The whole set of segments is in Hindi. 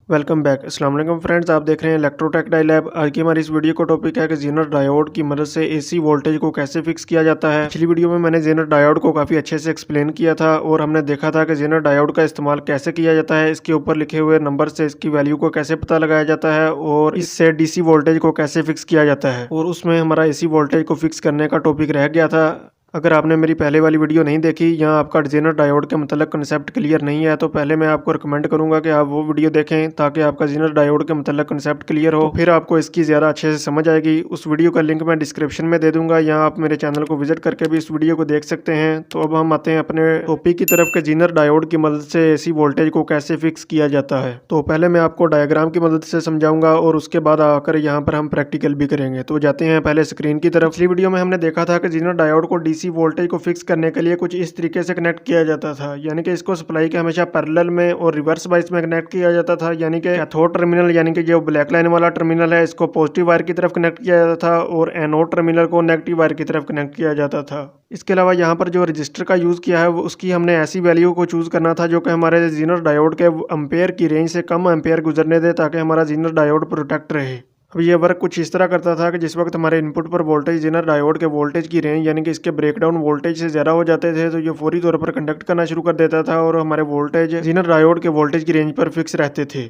Welcome back. अस्सलाम वालेकुम फ्रेंड्स, आप देख रहे हैं इलेक्ट्रोटेक डाई लैब। आज की हमारी इस वीडियो का टॉपिक है कि जेनर डायोड की मदद से एसी वोल्टेज को कैसे फिक्स किया जाता है। पिछली वीडियो में मैंने जेनर डायोड को काफ़ी अच्छे से एक्सप्लेन किया था और हमने देखा था कि जेनर डायोड का इस्तेमाल कैसे किया जाता है, इसके ऊपर लिखे हुए नंबर से इसकी वैल्यू को कैसे पता लगाया जाता है और इससे डीसी वोल्टेज को कैसे फिक्स किया जाता है। और उसमें हमारा एसी वोल्टेज को फिक्स करने का टॉपिक रह गया था। अगर आपने मेरी पहले वाली वीडियो नहीं देखी या आपका जेनर डायोड के मतलब कंसेप्ट क्लियर नहीं है तो पहले मैं आपको रिकमेंड करूंगा कि आप वो वीडियो देखें ताकि आपका जेनर डायोड के मतलब कंसेप्ट क्लियर हो, फिर आपको इसकी ज़्यादा अच्छे से समझ आएगी। उस वीडियो का लिंक मैं डिस्क्रिप्शन में दे दूंगा या आप मेरे चैनल को विजिट करके भी इस वीडियो को देख सकते हैं। तो अब हम आते हैं अपने टॉपिक की तरफ के जेनर डायोड की मदद से एसी वोल्टेज को कैसे फिक्स किया जाता है। तो पहले मैं आपको डायग्राम की मदद से समझाऊंगा और उसके बाद आकर यहाँ पर हम प्रैक्टिकल भी करेंगे। तो जाते हैं पहले स्क्रीन की तरफ। पिछली वीडियो में हमने देखा था कि जेनर डायोड को डीसी वोल्टेज को फिक्स करने के लिए कुछ इस तरीके से कनेक्ट किया जाता था, यानी कि इसको सप्लाई के हमेशा पैरेलल में और रिवर्स बाइस में कनेक्ट किया जाता था। यानी कि कैथोड टर्मिनल यानी कि जो ब्लैक लाइन वाला टर्मिनल है इसको पॉजिटिव वायर की तरफ कनेक्ट किया जाता था और एनोड टर्मिनल को नेगेटिव वायर की तरफ कनेक्ट किया जाता था। इसके अलावा यहाँ पर जो रजिस्टर का यूज़ किया है उसकी हमने ऐसी वैल्यू को चूज़ करना था जो कि हमारे जेनर डायोड के एम्पेयर की रेंज से कम एम्पेयर गुजरने दे ताकि हमारा जेनर डायोड प्रोटेक्ट रहे। अब ये वर्क कुछ इस तरह करता था कि जिस वक्त हमारे इनपुट पर वोल्टेज जेनर डायोड के वोल्टेज की रेंज यानी कि इसके ब्रेकडाउन वोल्टेज से ज़्यादा हो जाते थे तो ये फौरी तौर पर कंडक्ट करना शुरू कर देता था और हमारे वोल्टेज जेनर डायोड के वोल्टेज की रेंज पर फिक्स रहते थे।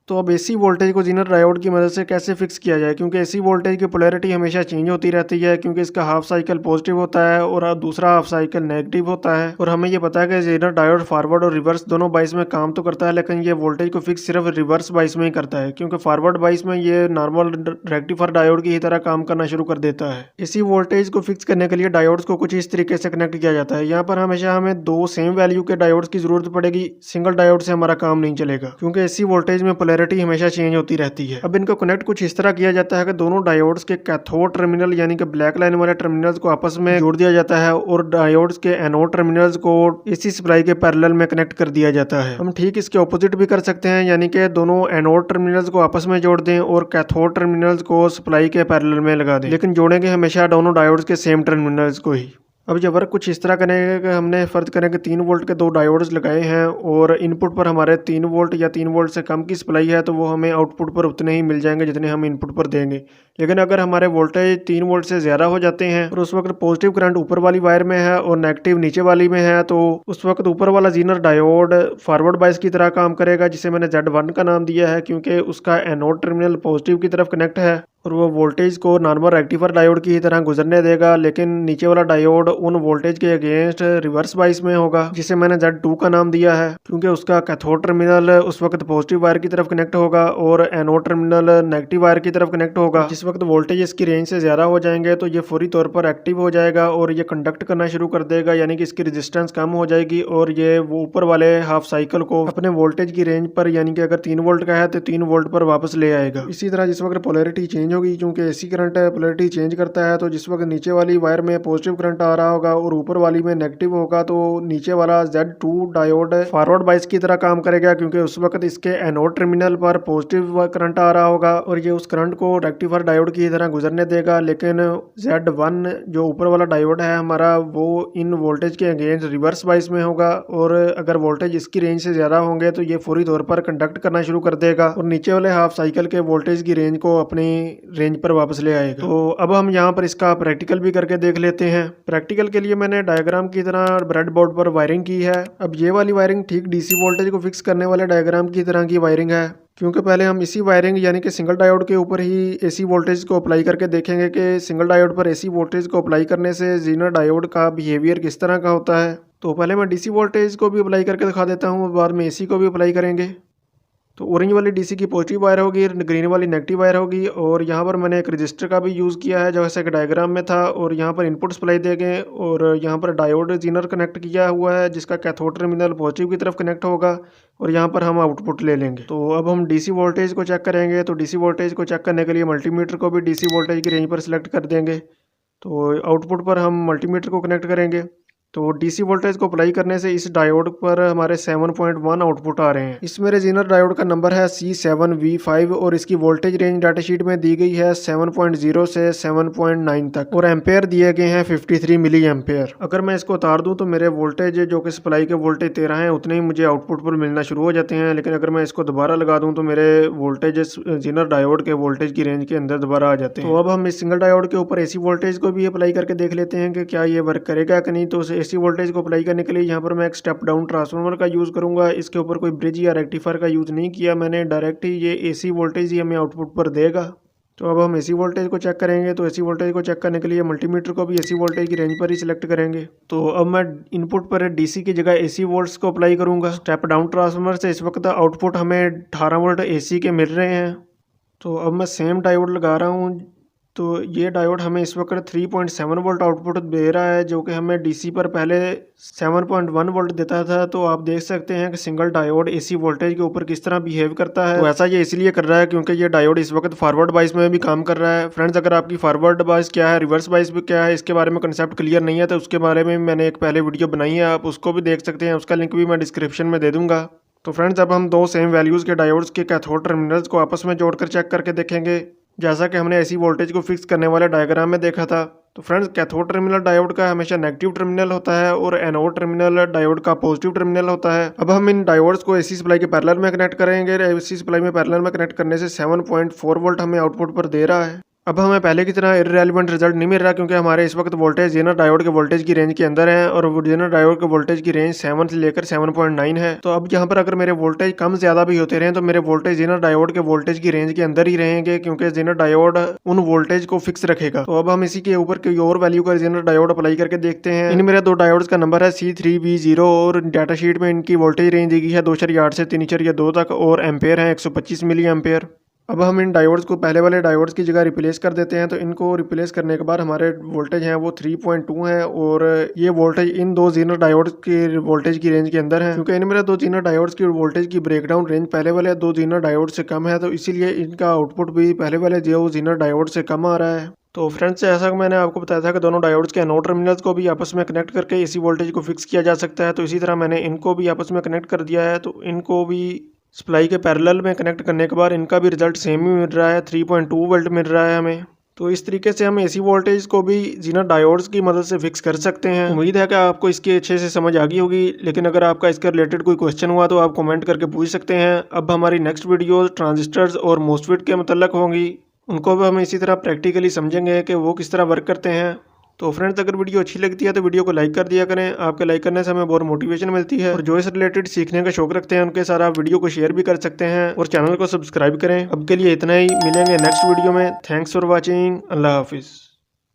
तो अब एसी वोल्टेज को जेनर डायोड की मदद से कैसे फिक्स किया जाए, क्योंकि एसी वोल्टेज की पोलैरिटी हमेशा चेंज होती रहती है, क्योंकि इसका हाफ साइकिल पॉजिटिव होता है और दूसरा हाफ साइकिल नेगेटिव होता है। और हमें ये पता है कि जेनर डायोड फॉरवर्ड और रिवर्स दोनों बाइस में काम तो करता है, लेकिन ये वोल्टेज को फिक्स सिर्फ रिवर्स बाइस में ही करता है, क्योंकि फॉरवर्ड बाइस में ये नॉर्मल रेक्टिफायर डायोड की ही तरह काम करना शुरू कर देता है। एसी वोल्टेज को फिक्स करने के लिए डायोड्स को कुछ इस तरीके से कनेक्ट किया जाता है। यहाँ पर हमेशा हमें दो सेम वैल्यू के डायोड्स की जरूरत पड़ेगी, सिंगल डायोड से हमारा काम नहीं चलेगा, क्योंकि एसी वोल्टेज में पोलैरिटी हमेशा चेंज होती रहती है। अब इनको कनेक्ट कुछ इस तरह किया जाता है कि दोनों डायोड्स के कैथोड टर्मिनल यानी कि ब्लैक लाइन वाले टर्मिनल्स को आपस में जोड़ दिया जाता है और डायोड्स के एनोड टर्मिनल्स को एसी सप्लाई के पैरेलल में कनेक्ट कर दिया जाता है। हम ठीक इसके ऑपोजिट भी कर सकते हैं, यानी कि दोनों एनोड टर्मिनल्स को आपस में जोड़ दें और कैथोड टर्मिनल्स को सप्लाई के पैरेलल में लगा दें, लेकिन जोड़ेंगे हमेशा दोनों डायोड्स के सेम टर्मिनल्स को ही। अब जब वर्क कुछ इस तरह करेंगे कि हमने फर्ज करें कि 3 वोल्ट के दो डायोड्स लगाए हैं और इनपुट पर हमारे 3 वोल्ट या 3 वोल्ट से कम की सप्लाई है तो वो हमें आउटपुट पर उतने ही मिल जाएंगे जितने हम इनपुट पर देंगे। लेकिन अगर हमारे वोल्टेज 3 वोल्ट से ज़्यादा हो जाते हैं और उस वक्त पॉजिटिव करंट ऊपर वाली वायर में है और नेगेटिव नीचे वाली में है तो उस वक्त ऊपर वाला जेनर डायोड फॉरवर्ड बाइस की तरह काम करेगा, जिसे मैंने Z1 का नाम दिया है क्योंकि उसका एनोड टर्मिनल पॉजिटिव की तरफ कनेक्ट है और वो वोल्टेज को नॉर्मल रेक्टिफायर डायोड की ही तरह गुजरने देगा। लेकिन नीचे वाला डायोड उन वोल्टेज के अगेंस्ट रिवर्स बाइस में होगा, जिसे मैंने Z2 का नाम दिया है क्योंकि उसका कैथोड टर्मिनल उस वक्त पॉजिटिव वायर की तरफ कनेक्ट होगा और एनोड टर्मिनल नेगेटिव वायर की तरफ कनेक्ट होगा। जिस वक्त वोल्टेज इसकी रेंज से ज़्यादा हो जाएंगे तो ये फौरी तौर पर एक्टिव हो जाएगा और ये कंडक्ट करना शुरू कर देगा, यानी कि इसकी रेजिस्टेंस कम हो जाएगी और ये वो ऊपर वाले हाफ साइकिल को अपने वोल्टेज की रेंज पर, यानी कि अगर 3 वोल्ट का है तो 3 वोल्ट पर वापस ले आएगा। इसी तरह जिस वक्त पोलैरिटी चेंज होगी, क्योंकि एसी करंट पोलैरिटी चेंज करता है, तो जिस वक्त नीचे वाली वायर में पॉजिटिव करंट आ रहा होगा और ऊपर वाली में नेगेटिव होगा तो नीचे वाला Z2 डायोड फॉरवर्ड बाइस की तरह काम करेगा, क्योंकि उस वक्त इसके एनोड टर्मिनल पर पॉजिटिव करंट आ रहा होगा और ये उस करंट को रेक्टिफायर डायोड की तरह गुजरने देगा। लेकिन Z1 जो ऊपर वाला डायोड है हमारा वो इन वोल्टेज के अगेंस्ट रिवर्स बाइस में होगा और अगर वोल्टेज इसकी रेंज से ज़्यादा होंगे तो ये फौरी तौर पर कंडक्ट करना शुरू कर देगा और नीचे वाले हाफ साइकिल के वोल्टेज की रेंज को अपनी रेंज पर वापस ले आएगा। तो अब हम यहाँ पर इसका प्रैक्टिकल भी करके देख लेते हैं। प्रैक्टिकल के लिए मैंने डायग्राम की तरह ब्रेड बोर्ड पर वायरिंग की है। अब ये वाली वायरिंग ठीक डीसी वोल्टेज को फिक्स करने वाले डायग्राम की तरह की वायरिंग है, क्योंकि पहले हम इसी वायरिंग यानी कि सिंगल डायोड के ऊपर ही एसी वोल्टेज को अप्लाई करके देखेंगे कि सिंगल डायोड पर एसी वोल्टेज को अप्लाई करने से जेनर डायोड का बिहेवियर किस तरह का होता है। तो पहले मैं डीसी वोल्टेज को भी अप्लाई करके दिखा देता हूँ, बाद में एसी को भी अप्लाई करेंगे। तो ऑरेंज वाली डीसी की पॉजिटिव वायर होगी, ग्रीन वाली नेगेटिव वायर होगी और यहाँ पर मैंने एक रजिस्टर का भी यूज़ किया है जैसे कि डायग्राम में था और यहाँ पर इनपुट सप्लाई देंगे और यहाँ पर डायोड जेनर कनेक्ट किया हुआ है जिसका कैथोड टर्मिनल पॉजिटिव की तरफ कनेक्ट होगा और यहाँ पर हम आउटपुट ले लेंगे। तो अब हम डीसी वोल्टेज को चेक करेंगे। तो डीसी वोल्टेज को चेक करने के लिए मल्टीमीटर को भी डीसी वोल्टेज की रेंज पर सिलेक्ट कर देंगे। तो आउटपुट पर हम मल्टीमीटर को कनेक्ट करेंगे तो डीसी वोल्टेज को अप्लाई करने से इस डायोड पर हमारे 7.1 आउटपुट आ रहे हैं। इस मेरे जेनर डायोड का नंबर है C7V5 और इसकी वोल्टेज रेंज डाटा शीट में दी गई है 7.0 से 7.9 तक और एम्पेयर दिए गए हैं 53 मिली एम्पेयर। अगर मैं इसको उतार दूं तो मेरे वोल्टेज जो कि सप्लाई के वोल्टेज 13 हैं उतने ही मुझे आउटपुट पर मिलना शुरू हो जाते हैं, लेकिन अगर मैं इसको दोबारा लगा दूं तो मेरे वोल्टेज जेनर डायोड के वोल्टेज की रेंज के अंदर दोबारा आ जाते हैं। तो अब हम इस सिंगल डायोड के ऊपर एसी वोल्टेज को भी अप्लाई करके देख लेते हैं कि क्या ये वर्क करेगा कि नहीं। तो एसी वोल्टेज को अप्लाई करने के लिए यहाँ पर मैं एक स्टेप डाउन ट्रांसफार्मर का यूज़ करूँगा। इसके ऊपर कोई ब्रिज या रेक्टिफायर का यूज़ नहीं किया मैंने, डायरेक्ट ही ये एसी वोल्टेज ही हमें आउटपुट पर देगा। तो अब हम एसी वोल्टेज को चेक करेंगे। तो एसी वोल्टेज को चेक करने के लिए मल्टीमीटर को भी एसी वोल्टेज की रेंज पर ही सिलेक्ट करेंगे। तो अब मैं इनपुट पर डीसी की जगह एसी वोल्ट्स को अप्लाई करूँगा। स्टेप डाउन ट्रांसफार्मर से इस वक्त आउटपुट हमें 18 वोल्ट एसी के मिल रहे हैं। तो अब मैं सेम डायोड लगा रहा हूँ। तो ये डायोड हमें इस वक्त 3.7 वोल्ट आउटपुट दे रहा है, जो कि हमें डीसी पर पहले 7.1 वोल्ट देता था। तो आप देख सकते हैं कि सिंगल डायोड एसी वोल्टेज के ऊपर किस तरह बिहेव करता है। तो ऐसा ये इसलिए कर रहा है क्योंकि ये डायोड इस वक्त फॉरवर्ड बाइस में भी काम कर रहा है। फ्रेंड्स, अगर आपकी फॉरवर्ड बाइस क्या है, रिवर्स बाइस भी क्या है, इसके बारे में कंसेप्ट क्लियर नहीं है तो उसके बारे में मैंने एक पहले वीडियो बनाई है, आप उसको भी देख सकते हैं। उसका लिंक भी मैं डिस्क्रिप्शन में दे दूंगा। तो फ्रेंड्स, अब हम दो सेम वैल्यूज़ के डायोड्स के कैथोड टर्मिनल्स को आपस में जोड़कर चेक करके देखेंगे, जैसा कि हमने एसी वोल्टेज को फिक्स करने वाले डायग्राम में देखा था। तो फ्रेंड्स, कैथोड टर्मिनल डायोड का हमेशा नेगेटिव टर्मिनल होता है और एनोड टर्मिनल डायोड का पॉजिटिव टर्मिनल होता है। अब हम इन डायोड्स को एसी सप्लाई के पैरेलल में कनेक्ट करेंगे। एसी सप्लाई में पैरेलल में कनेक्ट करने से 7.4 वोल्ट हमें आउटपुट पर दे रहा है। अब हमें पहले की तरह इररेलेवेंट रिजल्ट नहीं मिल रहा क्योंकि हमारे इस वक्त वोल्टेज जेनर डायोड के वोल्टेज की रेंज के अंदर है और जेनर डायोड के वोल्टेज की रेंज 7 से लेकर 7.9 है। तो अब यहाँ पर अगर मेरे वोल्टेज कम ज्यादा भी होते रहे तो मेरे वोल्टेज जेनर डायोड के वोल्टेज की रेंज के अंदर ही रहेंगे, क्योंकि जेनर डायोड उन वोल्टेज को फिक्स रखेगा। तो अब हम इसी के ऊपर कोई और वैल्यू का जेनर डायोड अप्लाई करके देखते हैं। इन मेरे दो डायोड्स का नंबर है C3V0 और डाटा शीट में इनकी वोल्टेज रेंज दी गई है 2.8 से 3.2 तक और एम्पेयर है 125 मिली एम्पेयर। अब हम इन डायोड्स को पहले वाले डायोड्स की जगह रिप्लेस कर देते हैं। तो इनको रिप्लेस करने के बाद हमारे वोल्टेज हैं वो 3.2 हैं और ये वोल्टेज इन दो जेनर डायोड्स की वोल्टेज की रेंज के अंदर है। क्योंकि इन मेरे दो जेनर डायोड्स की वोल्टेज की ब्रेकडाउन रेंज पहले वाले दो जेनर डायोड से कम है, तो इसीलिए इनका आउटपुट भी पहले वाले जो जेनर डायोड से कम आ रहा है। तो फ्रेंड्स, ऐसा मैंने आपको बताया था कि दोनों डायोड्स के एनोड टर्मिनल्स को भी आपस में कनेक्ट करके एसी वोल्टेज को फिक्स किया जा सकता है। तो इसी तरह मैंने इनको भी आपस में कनेक्ट कर दिया है। तो इनको भी सप्लाई के पैरेलल में कनेक्ट करने के बाद इनका भी रिजल्ट सेम ही मिल रहा है, 3.2 वोल्ट मिल रहा है हमें। तो इस तरीके से हम एसी वोल्टेज को भी जेनर डायोड्स की मदद से फिक्स कर सकते हैं। उम्मीद है कि आपको इसकी अच्छे से समझ आ गई होगी, लेकिन अगर आपका इसके रिलेटेड कोई क्वेश्चन हुआ तो आप कमेंट करके पूछ सकते हैं। अब हमारी नेक्स्ट वीडियो ट्रांजिस्टर्स और मोस्फेट के मतलब होंगी, उनको भी हम इसी तरह प्रैक्टिकली समझेंगे कि वो किस तरह वर्क करते हैं। तो फ्रेंड्स, अगर वीडियो अच्छी लगती है तो वीडियो को लाइक कर दिया करें। आपके लाइक करने से हमें बहुत मोटिवेशन मिलती है और जो इस रिलेटेड सीखने का शौक रखते हैं उनके साथ आप वीडियो को शेयर भी कर सकते हैं और चैनल को सब्सक्राइब करें। अब के लिए इतना ही, मिलेंगे नेक्स्ट वीडियो में। Thanks for watching. अल्लाह हाफिज़।